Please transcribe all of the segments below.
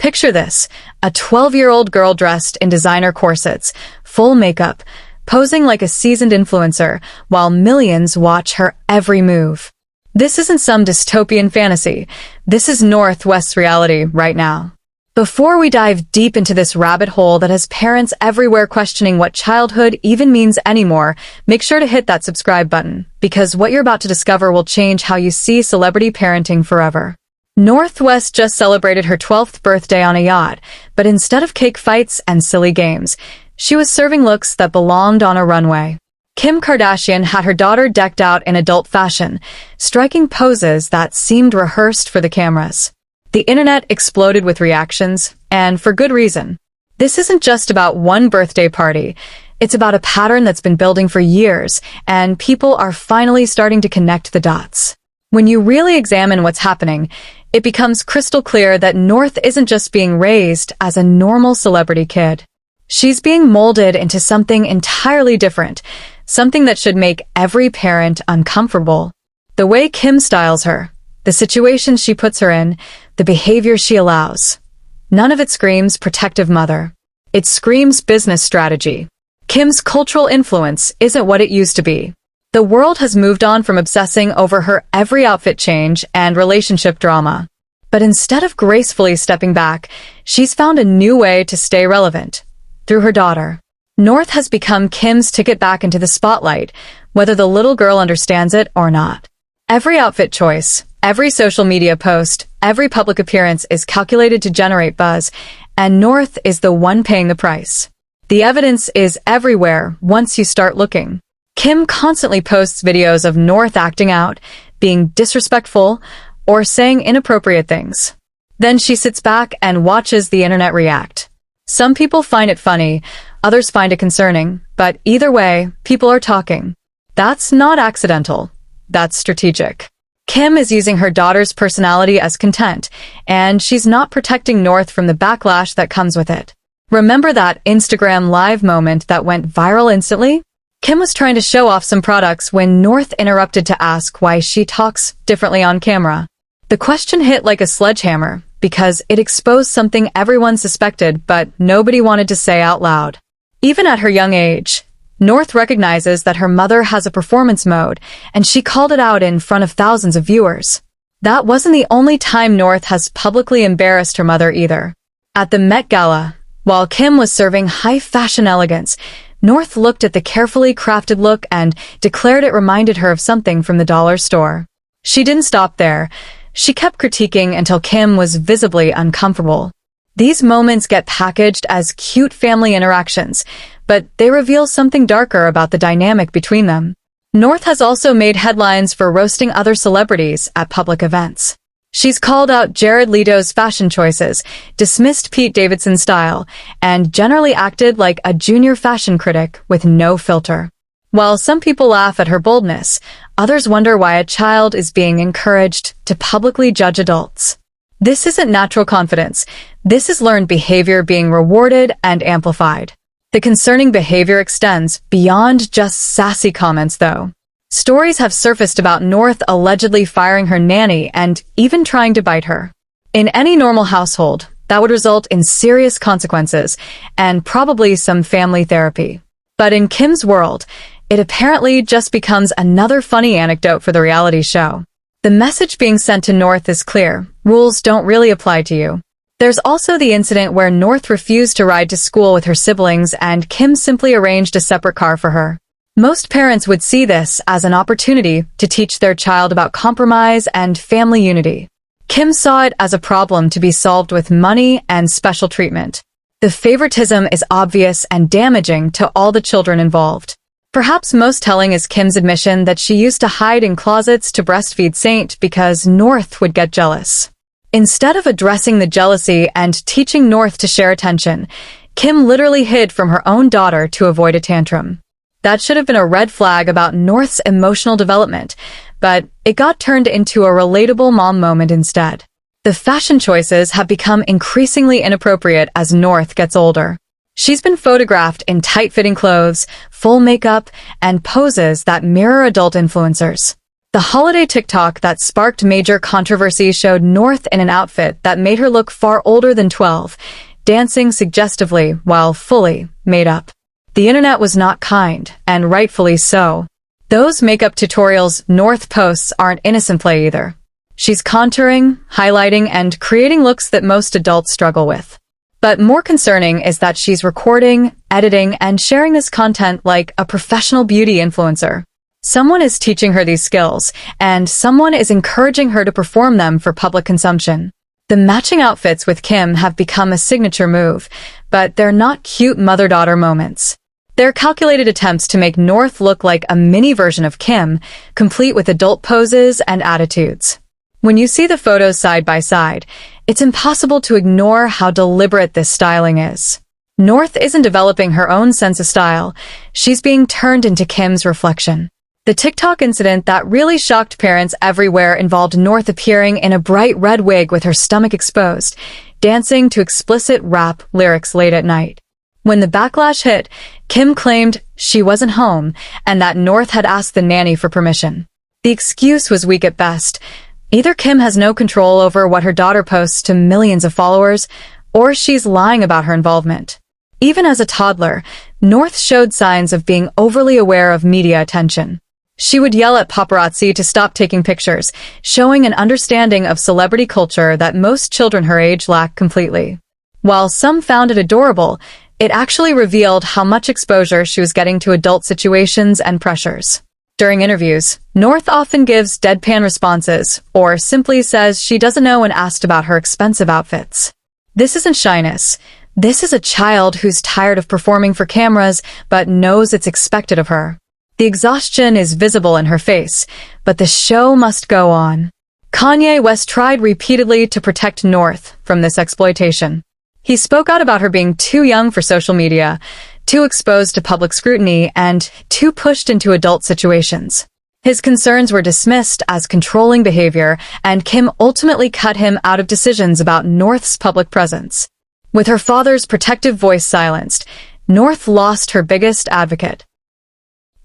Picture this, a 12-year-old girl dressed in designer corsets, full makeup, posing like a seasoned influencer, while millions watch her every move. This isn't some dystopian fantasy. This is Northwest's reality right now. Before we dive deep into this rabbit hole that has parents everywhere questioning what childhood even means anymore, make sure to hit that subscribe button, because what you're about to discover will change how you see celebrity parenting forever. Northwest just celebrated her 12th birthday on a yacht, but instead of cake fights and silly games, she was serving looks that belonged on a runway. Kim Kardashian had her daughter decked out in adult fashion, striking poses that seemed rehearsed for the cameras. The internet exploded with reactions, and for good reason. This isn't just about one birthday party. It's about a pattern that's been building for years, and people are finally starting to connect the dots. When you really examine what's happening, it becomes crystal clear that North isn't just being raised as a normal celebrity kid. She's being molded into something entirely different, something that should make every parent uncomfortable. The way Kim styles her, the situations she puts her in, the behavior she allows. None of it screams protective mother. It screams business strategy. Kim's cultural influence isn't what it used to be. The world has moved on from obsessing over her every outfit change and relationship drama. But instead of gracefully stepping back, she's found a new way to stay relevant. Through her daughter. North has become Kim's ticket back into the spotlight, whether the little girl understands it or not. Every outfit choice, every social media post, every public appearance is calculated to generate buzz, and North is the one paying the price. The evidence is everywhere once you start looking. Kim constantly posts videos of North acting out, being disrespectful, or saying inappropriate things. Then she sits back and watches the internet react. Some people find it funny, others find it concerning, but either way, people are talking. That's not accidental. That's strategic. Kim is using her daughter's personality as content, and she's not protecting North from the backlash that comes with it. Remember that Instagram Live moment that went viral instantly? Kim was trying to show off some products when North interrupted to ask why she talks differently on camera. The question hit like a sledgehammer, because it exposed something everyone suspected but nobody wanted to say out loud. Even at her young age, North recognizes that her mother has a performance mode, and she called it out in front of thousands of viewers. That wasn't the only time North has publicly embarrassed her mother either. At the Met Gala, while Kim was serving high-fashion elegance, North looked at the carefully crafted look and declared it reminded her of something from the dollar store. She didn't stop there. She kept critiquing until Kim was visibly uncomfortable. These moments get packaged as cute family interactions, but they reveal something darker about the dynamic between them. North has also made headlines for roasting other celebrities at public events. She's called out Jared Leto's fashion choices, dismissed Pete Davidson's style, and generally acted like a junior fashion critic with no filter. While some people laugh at her boldness, others wonder why a child is being encouraged to publicly judge adults. This isn't natural confidence. This is learned behavior being rewarded and amplified. The concerning behavior extends beyond just sassy comments, though. Stories have surfaced about North allegedly firing her nanny and even trying to bite her. In any normal household, that would result in serious consequences and probably some family therapy. But in Kim's world, it apparently just becomes another funny anecdote for the reality show. The message being sent to North is clear. Rules don't really apply to you. There's also the incident where North refused to ride to school with her siblings and Kim simply arranged a separate car for her. Most parents would see this as an opportunity to teach their child about compromise and family unity. Kim saw it as a problem to be solved with money and special treatment. The favoritism is obvious and damaging to all the children involved. Perhaps most telling is Kim's admission that she used to hide in closets to breastfeed Saint because North would get jealous. Instead of addressing the jealousy and teaching North to share attention, Kim literally hid from her own daughter to avoid a tantrum. That should have been a red flag about North's emotional development, but it got turned into a relatable mom moment instead. The fashion choices have become increasingly inappropriate as North gets older. She's been photographed in tight-fitting clothes, full makeup, and poses that mirror adult influencers. The holiday TikTok that sparked major controversy showed North in an outfit that made her look far older than 12, dancing suggestively while fully made up. The internet was not kind, and rightfully so. Those makeup tutorials North posts aren't innocent play either. She's contouring, highlighting, and creating looks that most adults struggle with. But more concerning is that she's recording, editing, and sharing this content like a professional beauty influencer. Someone is teaching her these skills, and someone is encouraging her to perform them for public consumption. The matching outfits with Kim have become a signature move, but they're not cute mother-daughter moments. They're calculated attempts to make North look like a mini version of Kim, complete with adult poses and attitudes. When you see the photos side by side, it's impossible to ignore how deliberate this styling is. North isn't developing her own sense of style, she's being turned into Kim's reflection. The TikTok incident that really shocked parents everywhere involved North appearing in a bright red wig with her stomach exposed, dancing to explicit rap lyrics late at night. When the backlash hit, Kim claimed she wasn't home and that North had asked the nanny for permission. The excuse was weak at best. Either Kim has no control over what her daughter posts to millions of followers, or she's lying about her involvement. Even as a toddler, North showed signs of being overly aware of media attention. She would yell at paparazzi to stop taking pictures, showing an understanding of celebrity culture that most children her age lack completely. While some found it adorable, it actually revealed how much exposure she was getting to adult situations and pressures. During interviews, North often gives deadpan responses, or simply says she doesn't know when asked about her expensive outfits. This isn't shyness. This is a child who's tired of performing for cameras, but knows it's expected of her. The exhaustion is visible in her face, but the show must go on. Kanye West tried repeatedly to protect North from this exploitation. He spoke out about her being too young for social media, too exposed to public scrutiny, and too pushed into adult situations. His concerns were dismissed as controlling behavior, and Kim ultimately cut him out of decisions about North's public presence. With her father's protective voice silenced, North lost her biggest advocate.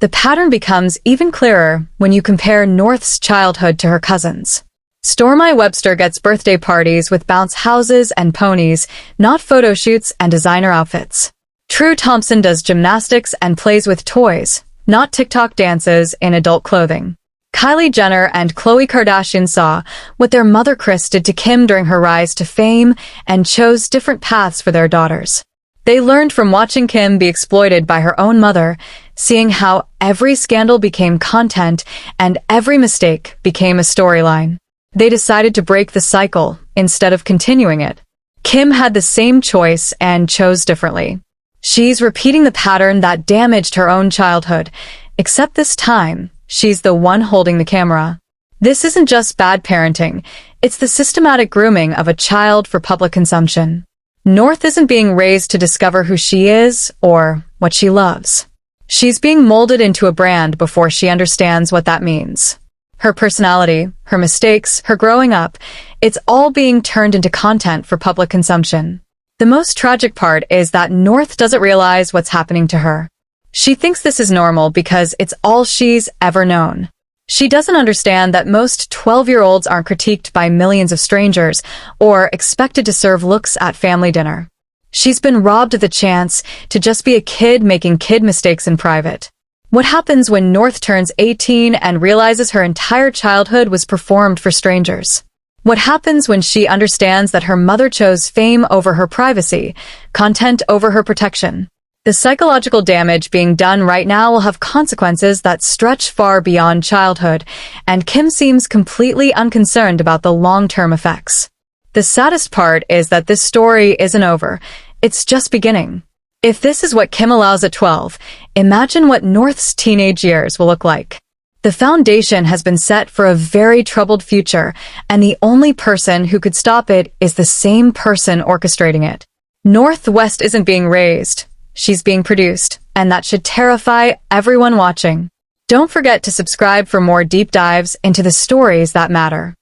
The pattern becomes even clearer when you compare North's childhood to her cousins. Stormi Webster gets birthday parties with bounce houses and ponies, not photo shoots and designer outfits. True Thompson does gymnastics and plays with toys, not TikTok dances in adult clothing. Kylie Jenner and Khloe Kardashian saw what their mother Kris did to Kim during her rise to fame and chose different paths for their daughters. They learned from watching Kim be exploited by her own mother, seeing how every scandal became content and every mistake became a storyline. They decided to break the cycle instead of continuing it. Kim had the same choice and chose differently. She's repeating the pattern that damaged her own childhood, except this time, she's the one holding the camera. This isn't just bad parenting, it's the systematic grooming of a child for public consumption. North isn't being raised to discover who she is or what she loves. She's being molded into a brand before she understands what that means. Her personality, her mistakes, her growing up, it's all being turned into content for public consumption. The most tragic part is that North doesn't realize what's happening to her. She thinks this is normal because it's all she's ever known. She doesn't understand that most 12-year-olds aren't critiqued by millions of strangers or expected to serve looks at family dinner. She's been robbed of the chance to just be a kid making kid mistakes in private. What happens when North turns 18 and realizes her entire childhood was performed for strangers? What happens when she understands that her mother chose fame over her privacy, content over her protection? The psychological damage being done right now will have consequences that stretch far beyond childhood, and Kim seems completely unconcerned about the long-term effects. The saddest part is that this story isn't over. It's just beginning. If this is what Kim allows at 12, imagine what North's teenage years will look like. The foundation has been set for a very troubled future, and the only person who could stop it is the same person orchestrating it. North West isn't being raised. She's being produced, and that should terrify everyone watching. Don't forget to subscribe for more deep dives into the stories that matter.